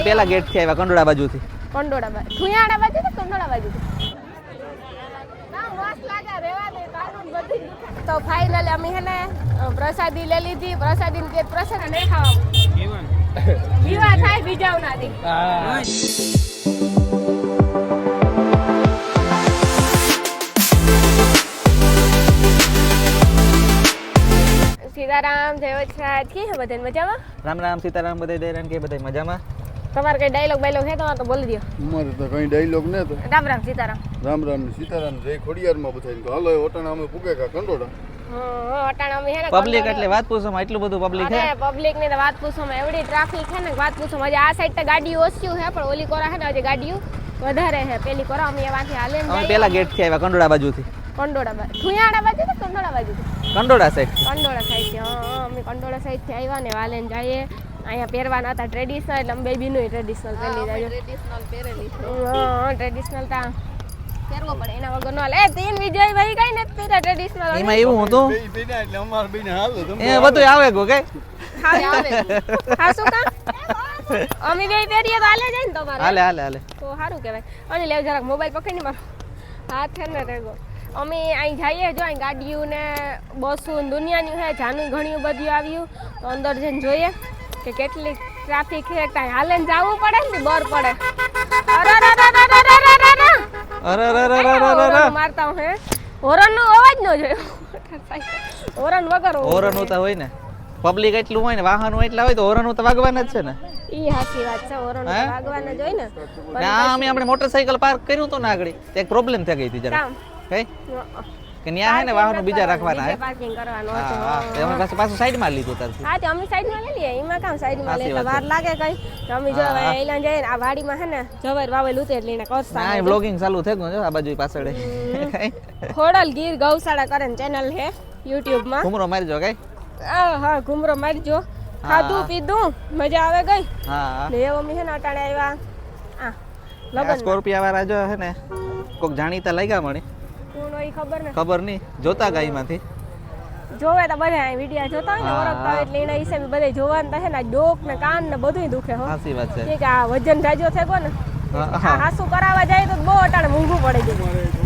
પેલા ગેટ થી આવ્યા કંડોળા બાજુથી. કંડોળા બાજુ થુયાડા બાજુ કે કંડોળા બાજુ તો ફાઇનલી અમે હે ને પ્રસાદી લઈ લીધી. પ્રસાદી ને પ્રસાદ નહીં ખાવા જીવા થાય બીજાવના દી. સીતારામ જય વચરાજ કી હે બધાને મજામાં? રામ રામ સીતારામ બધાય દૈરાન કે બધાય મજામાં? તમારે કઈ ડાયલોગ બાયલોગ હે તમારે તો બોલી દો. અમારે તો કઈ ડાયલોગ ને તો રામ રામ સીતારામ. રામ રામ સીતારામ જય ખોડિયારમાં બધાને તો હાલો ઓટાણા અમે પૂગે કા કંડોળા. અટાણા અમે હે ને પબ્લિક એટલે વાત પૂછોમાં એટલું બધું પબ્લિક હે. પબ્લિક ને વાત પૂછોમાં એવડી ટ્રાફિક છે ને વાત પૂછોમાં. આજે આ સાઈડ તો ગાડીઓ ઓછી હે પણ ઓલી કોરા હે ને આજે ગાડીઓ વધારે હે. પેલી કોરા અમે વાંથી હાલે ને અમે પેલા ગેટ થી આવ્યા કંડોળા બાજુથી. કંડોળા બાજુ થુયાડા બાજુ કે કંડોળા બાજુ? કંડોળા સાઈડ. કંડોળા સાઈડ થી. અમે કંડોળા સાઈડ થી આવ્યા ને વાલે ને જઈએ. અહીંયા પહેરવાના હતા ટ્રેડિશનલ એટલે અમે બેબીનું ટ્રેડિશનલ પહેરી જાય. ટ્રેડિશનલ પહેરેલી છે. ટ્રેડિશનલ તા પહેરવો પડે એના વગર નો હાલે. તીન વિજયભાઈ કઈ નથી પહેર્યા ટ્રેડિશનલ. એમાં એવું હતું બેના એટલે અમાર બેને હાલો તમે એ બધું આવે ગો કે આવે હા શું કામ અમે બે પહેરીએ તો હાલે જાય ને તમારે? હાલે હાલે હાલે તો સારું કહેવાય. અને લેવ જરાક મોબાઈલ પકડીને મારો હાથ છે ને રેગો. અમે અહીં જઈએ જો અહીં ગાડીઓ ને બસો દુનિયાની હે જાનું ઘણી બધી આવ્યું તો અંદર જઈને જોઈએ કે કેટલી ટ્રાફિક છે. કાંઈ હાલે ને જવું પડે ને બર પડે. મારતા હું હે હોરન નો અવાજ નો જોયો. હોરન વગર હોરન હોતા હોય ને પબ્લિક એટલું હોય ને વાહનો એટલા હોય તો હોરન તો વાગવાના જ છે ને. ઈ સાચી વાત છે. હોરન વાગવાના જ હોય ને. અમે આપણે મોટરસાઇકલ પાર્ક કર્યું હતું ને આગળ એક પ્રોબ્લેમ થઈ ગઈ હતી જરા કઈ કે ન્યા હે ને વાહનો બીજા રાખવાના હે પાર્કિંગ કરવાનું હા હતું. અમે પાછું સાઈડ માં લીધું તારથી. હા તો અમે સાઈડ માં લઈ લઈએ. એમાં કામ સાઈડ માં લેતા વાર લાગે કઈ તો અમે જો એલા જઈએ ને આ વાડીમાં હે ને જવાર વાવેલું હતું એટલે એને કરતા. હા બ્લોગિંગ ચાલુ થઈ ગયું જો આ બાજુ પાછળ ખોડલ ગીર ગૌશાળા કરે ચેનલ હે YouTube માં. ઘુમરો મારજો કઈ હા ઘુમરો મારજો. ખાધું પીધું મજા આવે ગઈ. હા ને એવું અમે હે ને અટાણે આવ્યા આ લગન સ્કોર્પિયા વાળા જો હે ને કોક જાણીતા લાગ્યા મને કોણ હોય ખબર ને ખબર નહીં જોતા ગાયમાંથી જોવે તો બધા વિડિયા જોતા હોય ને ઓળખતા હોય એટલે એના હિસાબે બધા જોવાના હે ને ડોક ને કાન ને બધુંય દુખે હો. સાચી વાત છે કે આ વજન જાજો થઈ ગયો ને હાસુ કરાવવા જાય તો બહુ અટાણે મોંઘું પડે છે.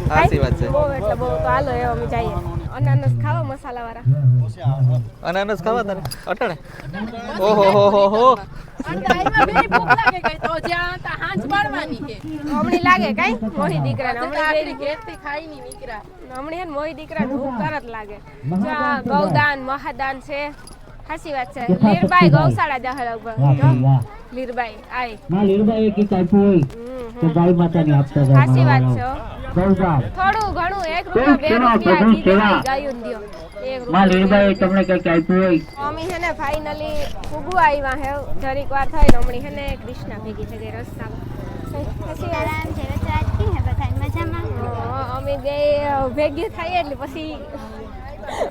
સાચી વાત છે. બહુ એટલે બહુ તો હાલો એવો અમે જઈએ. અનાનસ ખાવા મસાલા વાળા અનાનસ ખાવા તારે અટણે ઓહો હો હો હો હમણી લાગે કઈ મોહી દીકરા હમણી હે મોહી દીકરા ભૂખ તરત લાગે. ગૌદાન મહાદાન છે. સાચી વાત છે. લીરબાઈ ગૌશાળા જાહે લગભગ લીરબાઈ આય ના લીરબાઈ કે કાપુ હોય તો ગાય માતાને આપતા જાય. સાચી વાત છે. ગૌદાન થોડું ઘણું 1 રૂપિયા 2 રૂપિયા ગાયું દ્યો. 1 માં લીરબાઈ તમને કઈ કાપુ હોય અમે હે ને ફાઇનલી ફુગુ આવ્યા હે જરીક વાર થઈ ને હમણી હે ને કૃષ્ણા ભેગી થઈ ગઈ રસ્તામાં. સીતારામ જય વચરાજ કી હે બધાય મજામાં? અમે બે ભેગી થાય એટલે પછી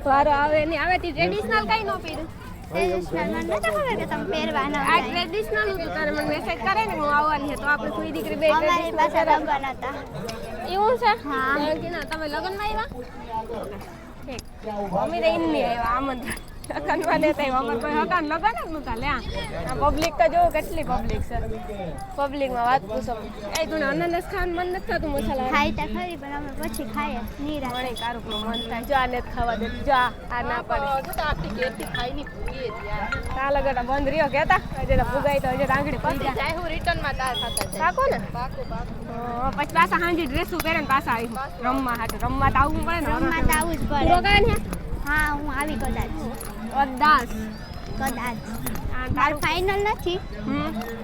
વારો આવે ને આવે તે ટ્રેડિશનલ કઈ નો પહેર્યું. ટ્રેડિશનલ મને નતો ખબર કે તમે પહેરવાના આ ટ્રેડિશનલ હતું તારે મને મેસેજ કરે ને હું આવવાની છે તો આપણે કોઈ દીકરી બે અમારી પાસે લગન હતા. એવું છે? હા. કે ના તમે લગનમાં આવ્યા? ઠીક. અમે તો ઇન્ની આવ્યા આમંત્રણ લગનમાં લેતા આવ્યા. અમારે કોઈ હકાન લગન જ નતા લે. આ પબ્લિક તો જો કેટલી પબ્લિક છે. પબ્લિકમાં વાત પૂછો. એ તું અનાનસ ખાવાનું મન નથી થતું મસાલા ખાઈ તો ખરી પણ અમે પછી ખાઈએ નીરા. મને તારું મન થાય જો આને ખાવા દે જો આ ના પડે તા લગડા બંધ રહ્યો કેતા હજે તો પુગાઈ તો હજે આંગળી પડી જાય. હું રિટર્ન માં તાર ખાતા જાય પાકો ને પાકો પછી પાછા હાંજી ડ્રેસ પહેરે ને પાછા આવી રમવા હાટે રમવા તો આવવું પડે ને રમવા તો આવું જ પડે. રોકાય ને હા હું આવી કદાચ કદાચ તારું ફાઇનલ નથી.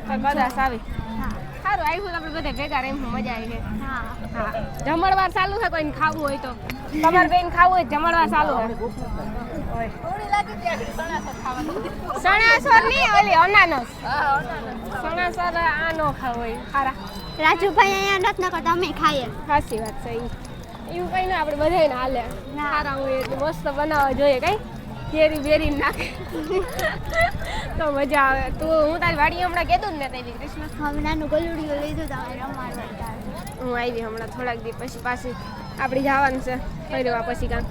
કદાચ આવી હા સારું આવ્યું આપણે બધા ભેગા રહીશું મજા આવી છે. હા હા જમણવાર ચાલુ છે કોઈને ખાવું હોય તો તમારે બેન ખાવું હોય જમણવાર ચાલુ છે. સણાસર નહીં ઓલી અનાનસ સણાસર આ નો ખાવું હોય ખારા. રાજુભાઈ અહીંયા નથી નકર તમે ખાઈએ. સાચી વાત છે. એવું કઈ ના આપણે બધાને હાલે સારા હોય એટલે મસ્ત બનાવવા જોઈએ કઈ કેરી બેરી નાખે તો મજા આવે. તું હું તારી વાડી હમણાં કીધું ને તારી કૃષ્ણ હવે નાનું ગલુડિયું લીધું તમે રમાડવા. હું આવી હમણાં થોડાક દી પછી પાછી આપણે જવાનું છે ફરવા પછી કામ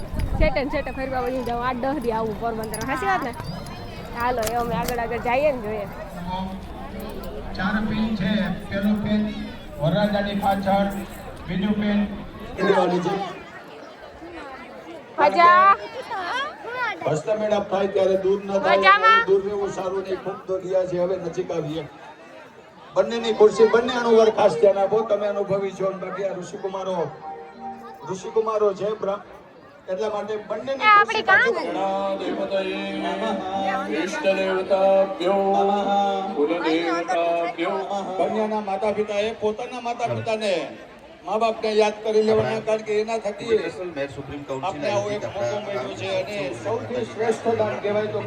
સેટે ફરવા પછી જાઉં 8-10 દી આવું પોરબંદર. સાચી વાત ને? હાલો એ અમે આગળ જઈએ ને જોઈએ. 4 પિન છે. પેલું પિન વરરાજાની પાછળ, બીજું પિન દેવાની છે. મજા હસ્તમેળાપ થાય ત્યારે દૂર ન થાય, મજામાં? દૂર રહેવું સારું નહીં. ખૂબ દોડ્યા છે, હવે નજીક આવીએ. બંનેની ખુરશી, બંને અનુવર ખાસ ધ્યાન આપો. તમે અનુભવી છો અને બાકી આ ઋષિકુમારો છે એટલા માટે બંનેની આપણી કામ કન્યાના માતા પિતાએ પોતાના માતા પિતાને મા બાપને યાદ કરી લેવાના, કારણ કે એના થકી મેર સુપ્રીમ આપણે આવો એક મોકો મળ્યો છે અને સૌથી શ્રેષ્ઠ દાન કહેવાય તો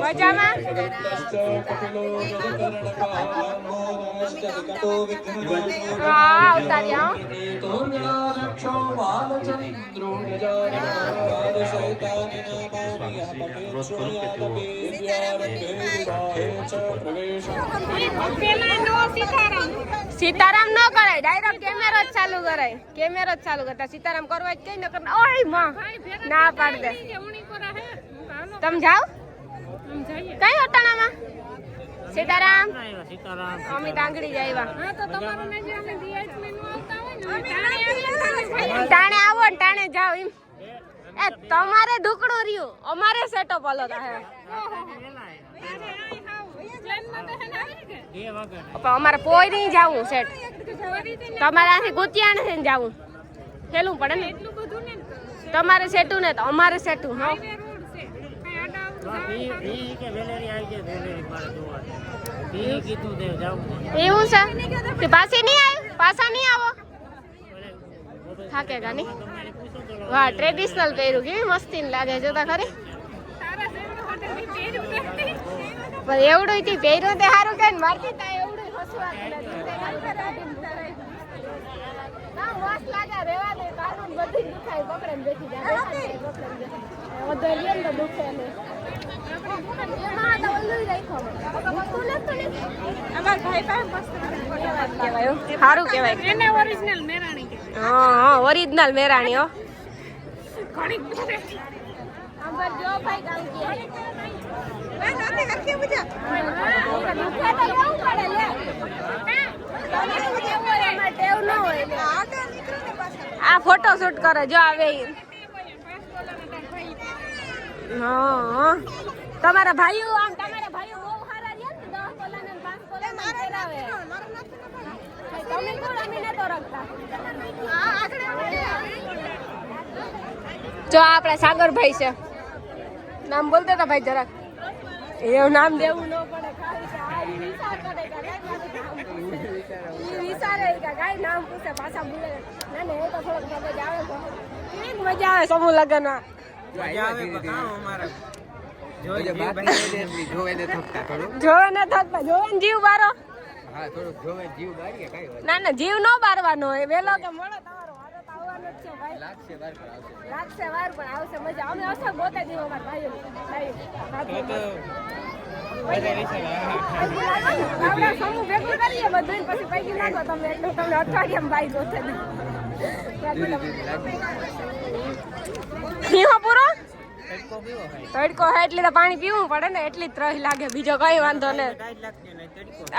મજામાં હા ઉતારી આવો સીતારામ ન કરાય, ડાયરેક્ટ કેમેરો જ ચાલુ કરાય. કેમેરો જ ચાલુ કરતા સીતારામ કરવા જ કઈ ન કરતા. ઓય માં ના પાડ દે. તમે જાઓ કઈ અટાણામાં સીતારામ અમે ટાંગડી જાય ટાણે આવો ને ટાણે જાઓ એમ. એ તમારે ઢુકડું રહ્યું, અમારે સેટઅપ અલગ હે. અમારે પોઈ નહીં જાવું સેટ, તમારે આથી ગુતિયાણે થઈને જાવું હેલું પડે ને. તમારે સેટું ને તો અમારે સેટું. હા એવું છે કે પાછી નહીં આવ્યું, પાછા નહીં આવો થાકેગા નહીં. વાહ ટ્રેડિશનલ પહેર્યું, કેવી મસ્તી લાગે જોતા ખરી. પણ એવડું થી પહેર્યું તે સારું કે મારતી તા એવડું હસવા મસ્ત લાગે. રેવા દે કાનૂન બધી દુખાય, પકડે ને બેસી જાય. વધુ લે ને તો દુખે ને. એમાં તો ઓલું રાખ્યો અમાર ભાઈ પાસે મસ્ત કહેવાય, સારું કહેવાય. એને ઓરિજિનલ મેરાણી કહેવાય. હા ઓરિજિનલ મેરાણી હો. ઘણી અંબર જો ભાઈ કામ કે આ ફોટો શૂટ કરે જો આવે. હા તમારા ભાઈઓ આમ તમારા ભાઈઓ બહુ સારા રહ્યા ને 10 તોલા ને 5 તોલા માં પહેરાવે. તમે કોણ અમે નતો રાખતા. જો આપણા સાગરભાઈ છે, નામ બોલતા હતા ભાઈ જરાક. એવું નામ દેવું ન પડે, ખાલી વિચાર કરે કે વિચારે કે કાઈ નામ પૂછે પાછા બોલે. ના ના એ તો થોડોક મગજ આવે તો કેવી મજા આવે સમૂહ લગ્નમાં. જોવે ને થકતા જોવે ને જીવ બારો. ના ના જીવ નો બારવાનો હોય, વેલો કે મળે તમારો વારો તો આવવાનો જ છે ભાઈ. લાગશે વાર પણ આવશે મજા. અમે અસર ગોતે દીધો અમારા ભાઈઓ આપણે સમૂહ ભેગું કરીએ બધું પછી પૈકી નાખો તમે એટલું તમને અઠવાડિયામાં ભાઈ ગોતે દીધો પૂરો. તડકો હે એટલે તો પાણી પીવું પડે ને, એટલી જ ત્રહ લાગે, બીજો કઈ વાંધો ને.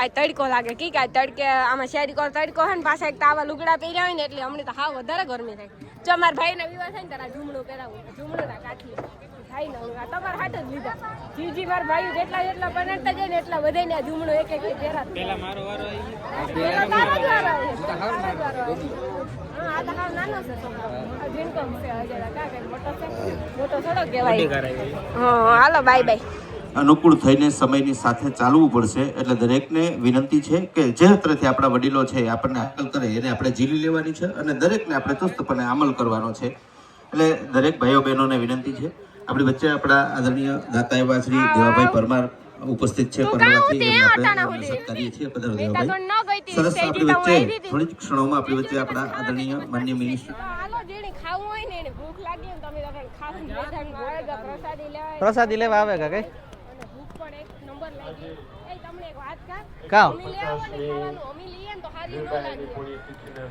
આ તડકો લાગે કી કાય તડકે આમાં શેરી કો તડકો હે ને પાછા એક તાવા લુગડા પહેર્યા હોય ને એટલે હમણાં તો હાવ વધારે ગરમી થાય. જો મારા ભાઈના વિવાહ થાય ને તારા ઝૂમડું પહેરાવું, ઝૂમડું ના કાઠી થાય ને તમારે હાથ જ લીધા. જીજી મારા ભાઈઓ જેટલા જેટલા બનાવતા જાય ને એટલા બધા ને ઝૂમડું એક એક પહેરા. પેલા મારો વારો આવી આ તો હાવ નાનો છે છોકરો, જીનકમ છે હજાર કાકા મોટો છે, મોટો થોડો કહેવાય. હા હાલો બાય બાય. અનુકૂળ થઈને સમયની સાથે ચાલવું પડશે. એટલે દરેકને વિનંતી છે કે જે અત્રેથી આપણા વડીલો છે આપણને અકલ કરે એને આપણે ઝીલી લેવાની છે અને દરેકને આપણે ચુસ્તપણે અમલ કરવાનો છે. એટલે દરેક ભાઈઓ બહેનોને વિનંતી છે. આપણી વચ્ચે આપણા આદરણીય દાતા એવા શ્રી દેવાભાઈ પરમાર ઉપસ્થિત છે. પરમારથી કરીએ છીએ. પધારો દેવાભાઈ. સરસ આપણી વચ્ચે થોડી ક્ષણોમાં આપણી વચ્ચે આપણા આદરણીય માનનીય મિનિસ્ટર પ્રસાદી લેવા આવે કઈ કાવ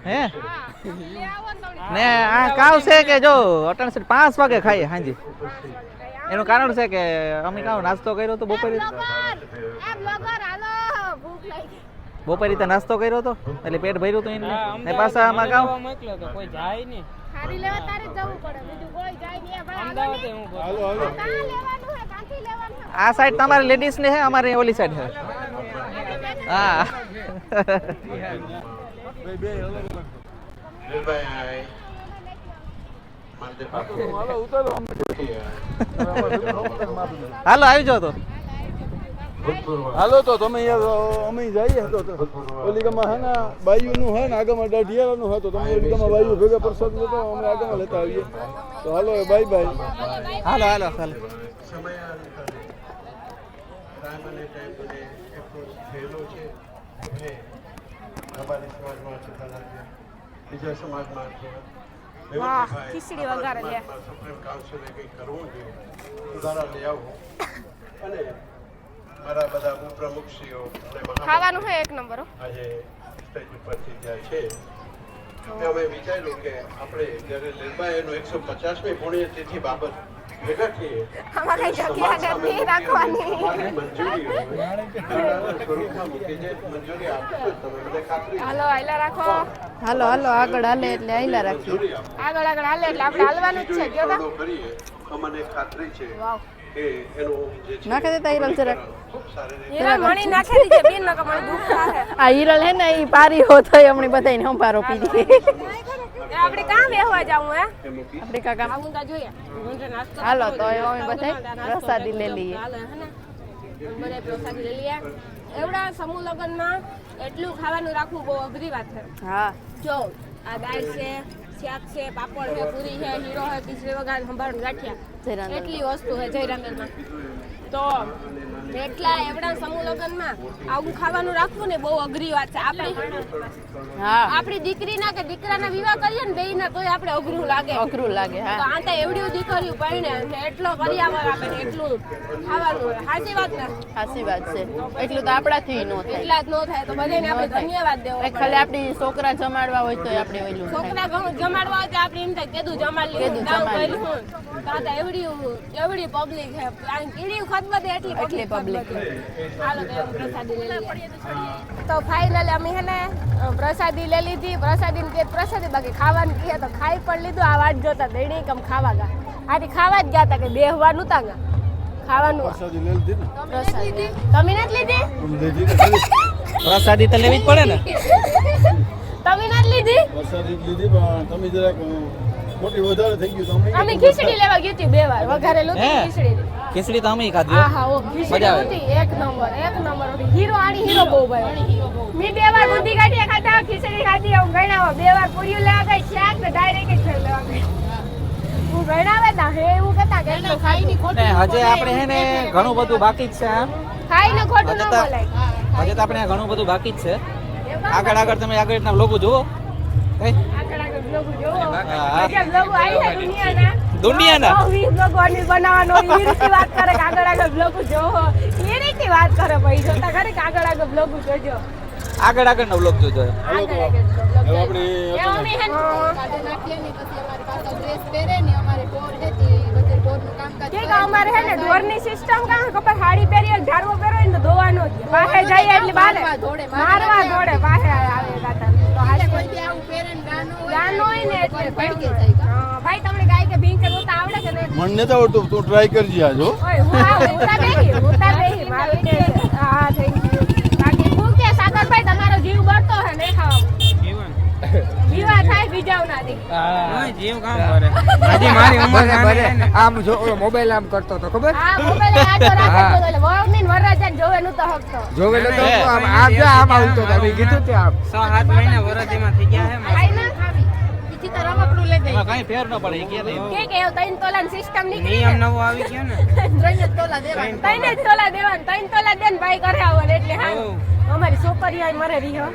હે ને આ કાવ છે કે જો 5 વાગે ખાઈએ હાજી એનું કારણ છે કે અમે કાં નાસ્તો કર્યો તો બપોરે બપોરે રીતે નાસ્તો કર્યો હતો એટલે પેટ ભર્યું હતું એને પાછા આમાં કાં મોકલ્યો તો કોઈ જાય નહીં. ખારી લેવા તારે જ જવું પડે બીજું કોઈ જાય નહીં ભાઈ અમદાવાદે હું બોલું. હાલો હાલો કાં લેવાનું હે કાંથી લેવાનું હે આ સાઈડ તમારી લેડીઝ ને છે અમારી ઓલી સાઈડ છે હા હાલો આવી જાઓ તો હાલો તો તમે યાર અમે જઈએ તો ઓલી ગામમાં હે ને બાયુનું હે ને આગળમાં દાઢિયાનું હે તો તમે ઓલી ગામમાં બાયુ ભેગા પ્રસાદ લેતો અમે આગળમાં લેતા આવીએ તો હાલો બાય બાય હાલો હાલો હાલો બીજા સમાજમાં છે વાહ ખીચડી વઘારે લે સુપ્રીમ કાઉન્સિલે કંઈક કરવું જોઈએ સુધારા લઈ આવવું અને મારા બધા ઉપપ્રમુખશ્રીઓ અને ખાવાનું હે એક નંબર આજે સ્ટેજ ઉપરથી જાય છે અમે વિચાર્યું કે આપણે જ્યારે લીલબાઈનો 150મી પુણ્યતિથિ બાબત ભેગા થઈએ આમાં કઈ જગ્યા નથી રાખવાની મંજૂરી હોય સ્વરૂપમાં મૂકી જે મંજૂરી આપશો તમે મને ખાતરી છે. હાલો આયલા રાખો હાલો હાલો આગળ હાલે એટલે આયલા રાખીએ મંજૂરી આપો. આગળ આગળ હાલે એટલે આપણે હાલવાનું જ છે જો મંજૂરી પૂર્ણ કરીએ અમને ખાતરી છે કે એનું જે છે નાખી દેતા હિરલ જરાક ખૂબ સારી રીતે હીરા મણી નાખી દીજે બેન નકા મને દુખ થાય આ હિરલ હે ને ઈ પારી હો તો હમણે બધાને હંભારો પી દે એ આપણે કાં બેહવા જાવું હે આપણે કાકા આવું તા જોઈએ ગુંજે નાસ્તો હાલો તો અમે બધા પ્રસાદી લઈ લઈએ હાલો હે ને બધા પ્રસાદી લઈ લઈએ એવડા સમૂહ લગનમાં એટલું ખાવાનું રાખવું બહુ અઘરી વાત છે હા જો આ દાળ છે શાક છે પાપડ છે પૂરી છે હીરો છે ખીચડી વઘાર સંભાળું ગાંઠિયા જયરામ એટલી વસ્તુ છે જયરામેલમાં તો એટલા એવડા સમૂહ લગનમાં આવું ખાવાનું રાખવું ને બહુ અઘરી વાત છે હા આપણી દીકરીના કે દીકરાના વિવાહ કરીએ ને બેયના તોય આપણે અઘરું લાગે અઘરું લાગે તો હા આ તો એવડી દીકરીઓ પરણે ને એટલો કર્યાવર આપે ને એટલું ખાવાનું હોય સાચી વાત ને સાચી વાત છે એટલું તો આપણાથી ન થાય એટલા જ ન થાય તો બધાને આપણે ધન્યવાદ દેવો પડે. ખાલી આપણી છોકરા જમાડવા હોય તો આપણે ઓલું થાય છોકરા ઘણું જમાડવા હોય તો આપણે એમ થાય કીધું જમાડ લીધું દાવ કર્યું તો આ તો એવડી પબ્લિક છે આ કીડી ખતબત એટલી પબ્લિક હાલો તો એવું પ્રસાદી લઈ લઈએ તો ફાઇનલી અમે હે ને પ્રસાદી લઈ લીધી પ્રસાદી ને પ્રસાદી બાકી ખાવાનું કીએ તો ખાઈ પણ લીધું આ વાત જોતા દઈ કમ ખાવા ગા આથી ખાવા જ ગયા હતા કે બેહવાનું તા ગા ખાવાનું પ્રસાદી લઈ લીધી ને પ્રસાદી તમે નથી લીધી લીધી ને પ્રસાદી તો લેવી જ પડે ને તમે નથી લીધી પ્રસાદી લીધી પણ તમે જરાક મોટી વધારે થઈ ગયું તો અમે ખીચડી લેવા ગઈ હતી 2 વાર વઘારેલું હે? ખીચડી ખીચડી તો અમે ખાધી હો. આહા ઓ ખીચડી મજા આવે. હતી એક નંબર હતી હીરો આણી હીરો બહુ ભાઈ મેં 2 વાર બુદ્ધિ ગાંઠિયા ખાધા ખીચડી ખાધી હું ગણાવા 2 વાર પૂરીઓ લેવા ગઈ શાક ને ડાયરેક્ટ જ ખાઈ લેવા ગઈ હું ગણાવે ના હે એવું કહેતા કે એટલું ખાઈને ને હજે આપણે હે ને ઘણું બધું બાકી જ છે આમ ખાઈને ખોટું ન હજે તો બોલાય હજે તો આપણે ઘણું બધું બાકી જ છે આગળ તમે આગળના બ્લોગો જુઓ કઈ આગળ આગળ બ્લોગો જોવો હા. જે બ્લોગો આવી છે દુનિયાના દુનિયાના 20 બ્લોગો આની બનાવવાનો એ રીતે વાત કરે કે આગળ આગળ બ્લોગો જોવો એ રીતે વાત કરે ભાઈ જોતા કરે કે આગળ આગળ બ્લોગો જોજો આગળનો બ્લોગ જોજો આગળ આગળ બ્લોગ હવે આપણે એ અમે હે ને ઠીક અમારે હે ને ઢોરની સિસ્ટમ કાં ખબર સાડી પહેરી હોય ઝાડવો પહેરો ને તો ધોવાનો જ પાસે જાય એટલે બારે મારવા દોડે પાસે આવે ગાતા તો હાલે ગાનો હોય ને એટલે હા ભાઈ તમને ગાય કે ભીંગ કે દોતા આવડે કે નહીં મને નથી આવડતું તું ટ્રાય કરજે આજ હો ઓય હું ઉતા બેહી મારું કે હા થેન્ક યુ બાકી હું કે સાગરભાઈ તમારો જીવ બળતો હે ને ખાવામાં જીવા થાય બીજાવનાથી કોઈ જીવ કામ કરે હજી મારી ઉંમર નાની છે ને. આમ જો મોબાઈલ આમ કરતો તો ખબર હા મોબાઈલ આજો રાખતો તો એટલે વહુની ને વરરાજાને જોવે નું તો હકતો જોવેલો તો આમ આમ જો આમ આવતો તો મેં કીધું તે આમ 6-7 મહિના વરસ એમાં થઈ ગયા છે ખાઈ ના ખાવી બીજી તો રમકડું લઈ દઈ એમાં કાંઈ ફેર ન પડે એ કે નહીં કે કે 3 તોલાની સિસ્ટમ નીકળી નિયમ નવો આવી ગયો ને 3 તોલા દેવાનું 3 તોલા દેન ભાઈ કરે આવો એટલે હા અમારી છોકરીઓ આય મરે રીહો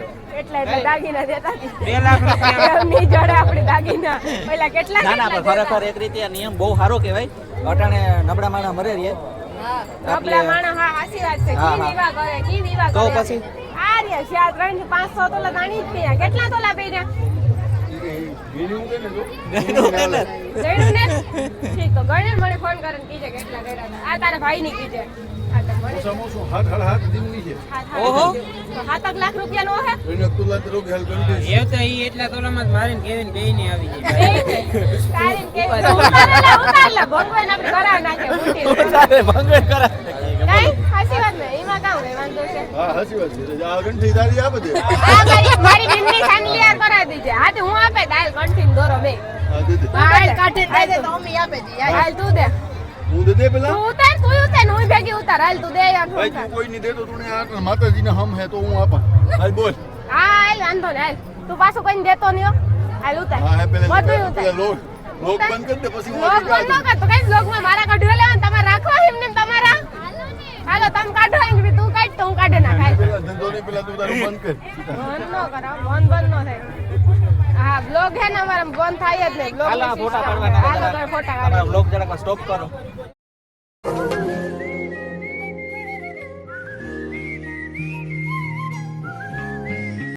એટલે દાગીના દેતા હતી 2 લાખ રૂપિયા એમની જોડે આપણે દાગીના પેલા કેટલા ના ના પણ ખરેખર એક રીતે આ નિયમ બહુ સારો કહેવાય અટાણે નબળા માણા મરે રે આપણા માણસ હા સાચી વાત છે હા, કી હા. વિવાહ કરે કી વિવાહ તો કરે પછી? આ રે 3 500 તોલા દાણી જ પીયા કેટલા તોલા પીયા ગીર્યું કે ને જો ગણ્યું ને ઠીક તો ગણ્યું મને ફોન કરીને કીજે કેટલા કર્યા હતા. આ તારા ભાઈ ની કીજે આ તો મને સમોસું હાથ દિનની છે ઓહો 7 લાખ રૂપિયા નો હે એને તુલા તો હેલ કરી એ તો ઈ એટલા તોલામાં જ મારીને કેવીને બેયને આવી જાય તારીન કે ઉતારલા ભગવાન આપણે કરાવ નાખે મોટી કઈ હાસી વાત ને એમાં કામ રે વાંધો છે હા હાચી વાત છે આ ગંઠી તારી આ બધે આ મારી બિન્ની સાંગલી યાર કરાવી દીજે આ તે હું આપે દાલ કંઠીન દોરો બે હા દીદી હાલ કાઢે દે તો અમી આપે દી હાલ તું દે હું દે પેલા તું ઉતાર હું ભેગી ઉતાર હાલ તું દે યાર ભાઈ તું કોઈ નહીં દેતો તું આ માતાજીને હમ હે તો હું આપા હાલ બોલ હા હાલ વાંધો ને હાલ તું પાછું કઈ દેતો નહી હો હાલ ઉતાર હા હે પેલા બધું ઉતાર લોક બંધ કરી દે પછી હું લોક બંધ ન કર તો કઈ લોક માં મારા કાઢવા લેવા તમારે રાખવા એમને તમારા હાલો તમે કાઢો એમ કે તું કાઢ તો હું કાઢે ના ખાય પેલા ધંધો નહીં પેલા તું તારું બંધ કર બંધ ન કરાવ બંધ ન થાય હા બ્લોગ હે ને અમારા બંધ થાય જ નહીં બ્લોગ હાલો આ ફોટા પાડવાના હાલો તમે ફોટા તમારા બ્લોગ જરાક સ્ટોપ કરો